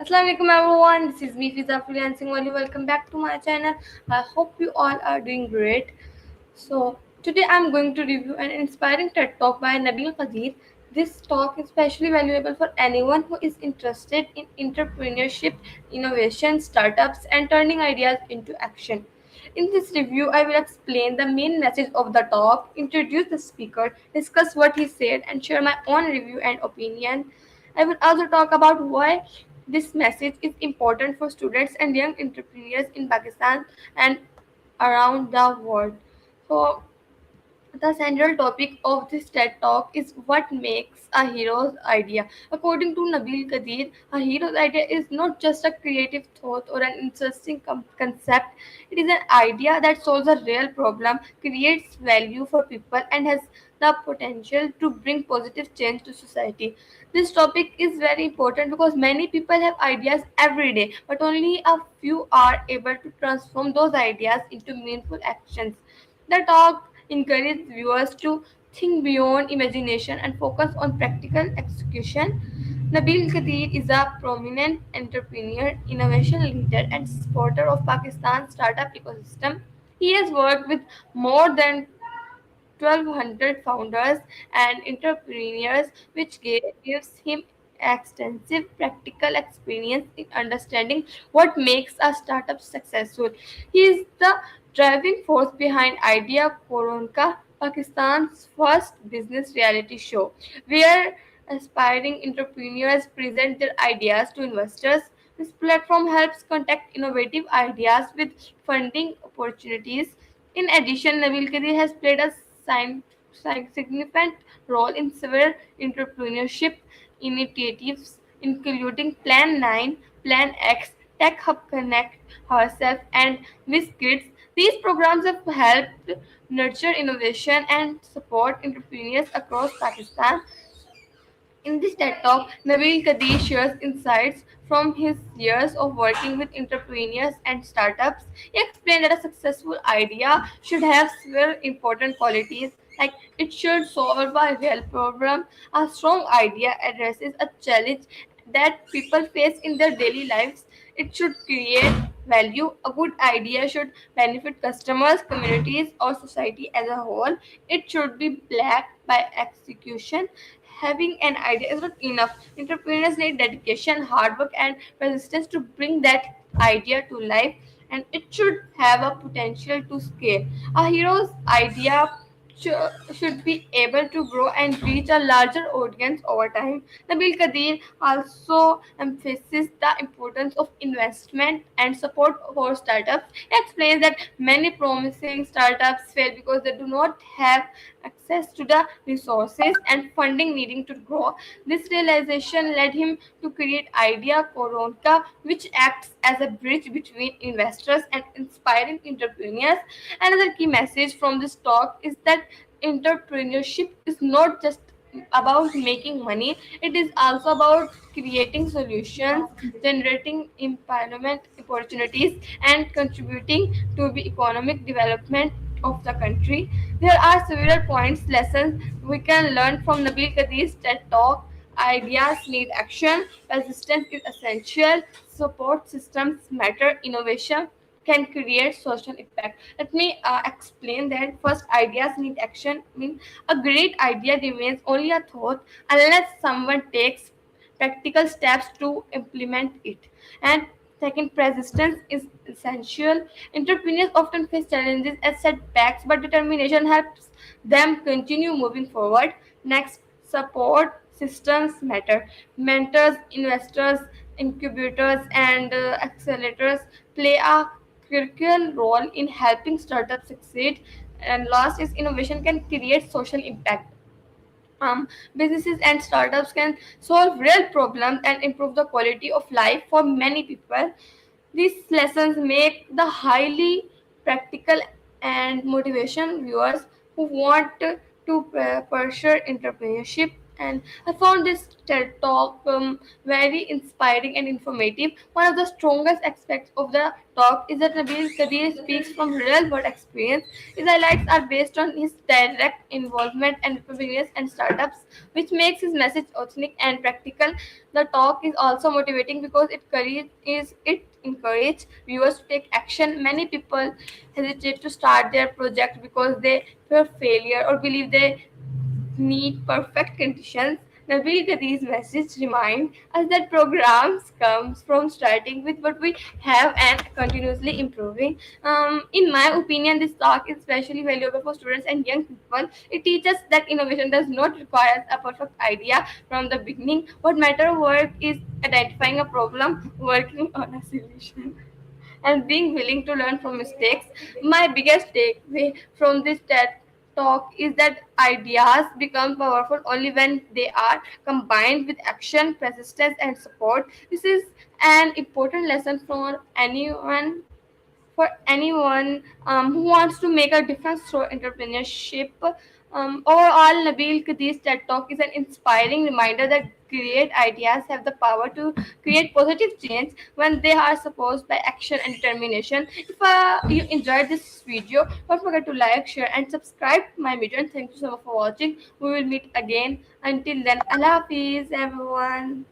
Assalamualaikum everyone, this is me Fiza Freelancing Wali. Welcome back to my channel. I hope you all are doing great. So, today I'm going to review an inspiring TED Talk by Nabil Qadir. This talk is especially valuable for anyone who is interested in entrepreneurship, innovation, startups, and turning ideas into action. In this review, I will explain the main message of the talk, introduce the speaker, discuss what he said, and share my own review and opinion. I will also talk about why this message is important for students and young entrepreneurs in Pakistan and around the world. So, the central topic of this TED Talk is what makes a hero's idea. According to Nabil Kadir, a hero's idea is not just a creative thought or an interesting concept. It is an idea that solves a real problem, creates value for people, and has the potential to bring positive change to society. This topic is very important because many people have ideas every day, but only a few are able to transform those ideas into meaningful actions. The talk encourages viewers to think beyond imagination and focus on practical execution. Nabil Kadir is a prominent entrepreneur, innovation leader, and supporter of Pakistan's startup ecosystem. He has worked with more than 1,200 founders and entrepreneurs, which gives him extensive practical experience in understanding what makes a startup successful. He is the driving force behind Idea Koronka, Pakistan's first business reality show, where aspiring entrepreneurs present their ideas to investors. This platform helps connect innovative ideas with funding opportunities. In addition, Nabil Kadir has played a significant role in several entrepreneurship initiatives, including Plan 9, Plan X, Tech Hub Connect, Herself, and WizKids. These programs have helped nurture innovation and support entrepreneurs across Pakistan. In this TED Talk, Nabil Kadir shares insights from his years of working with entrepreneurs and startups. He explained that a successful idea should have several important qualities, like it should solve a real problem, a strong idea addresses a challenge that people face in their daily lives, it should create value, a good idea should benefit customers, communities, or society as a whole, it should be backed by execution. Having an idea is not enough. Entrepreneurs need dedication, hard work, and persistence to bring that idea to life, and it should have a potential to scale. A hero's idea should be able to grow and reach a larger audience over time. Nabil Kadir also emphasizes the importance of investment and support for startups. He explains that many promising startups fail because they do not have access to the resources and funding needing to grow. This realization led him to create Idea Koronka, which acts as a bridge between investors and inspiring entrepreneurs. Another key message from this talk is that entrepreneurship is not just about making money, it is also about creating solutions, generating employment opportunities, and contributing to the economic development of the country. There are several points, lessons we can learn from Nabil Kadir's TED Talk. Ideas need action, persistence is essential, support systems matter, innovation can create social impact. Let me explain that. First, ideas need action. Mean a great idea remains only a thought unless someone takes practical steps to implement it. And second, persistence is essential. Entrepreneurs often face challenges as setbacks, but determination helps them continue moving forward. Next, support systems matter. Mentors, investors, incubators, and accelerators play a critical role in helping startups succeed. And last is innovation can create social impact. Businesses and startups can solve real problems and improve the quality of life for many people. These lessons make the highly practical and motivation viewers who want to pursue entrepreneurship. and I found this TED talk very inspiring and informative. One of the strongest aspects of the talk is that Nabil Kadir speaks from real world experience. His highlights are based on his direct involvement and business and startups, which makes his message authentic and practical. The talk is also motivating because it encourages viewers to take action. Many people hesitate to start their project because they fear failure or believe they need perfect conditions. Nabil Kadir's message remind us that programs comes from starting with what we have and continuously improving. In my opinion, this talk is especially valuable for students and young people. It teaches that innovation does not require a perfect idea from the beginning. What matter work is identifying a problem, working on a solution and being willing to learn from mistakes. My biggest takeaway from this TED talk is that ideas become powerful only when they are combined with action, persistence, and support. This is an important lesson for anyone who wants to make a difference through entrepreneurship. Overall, Nabil Kadir's TED Talk is an inspiring reminder that great ideas have the power to create positive change when they are supported by action and determination. If you enjoyed this video, don't forget to like, share, and subscribe to my video. And thank you so much for watching. We will meet again. Until then, Allah Hafiz, everyone.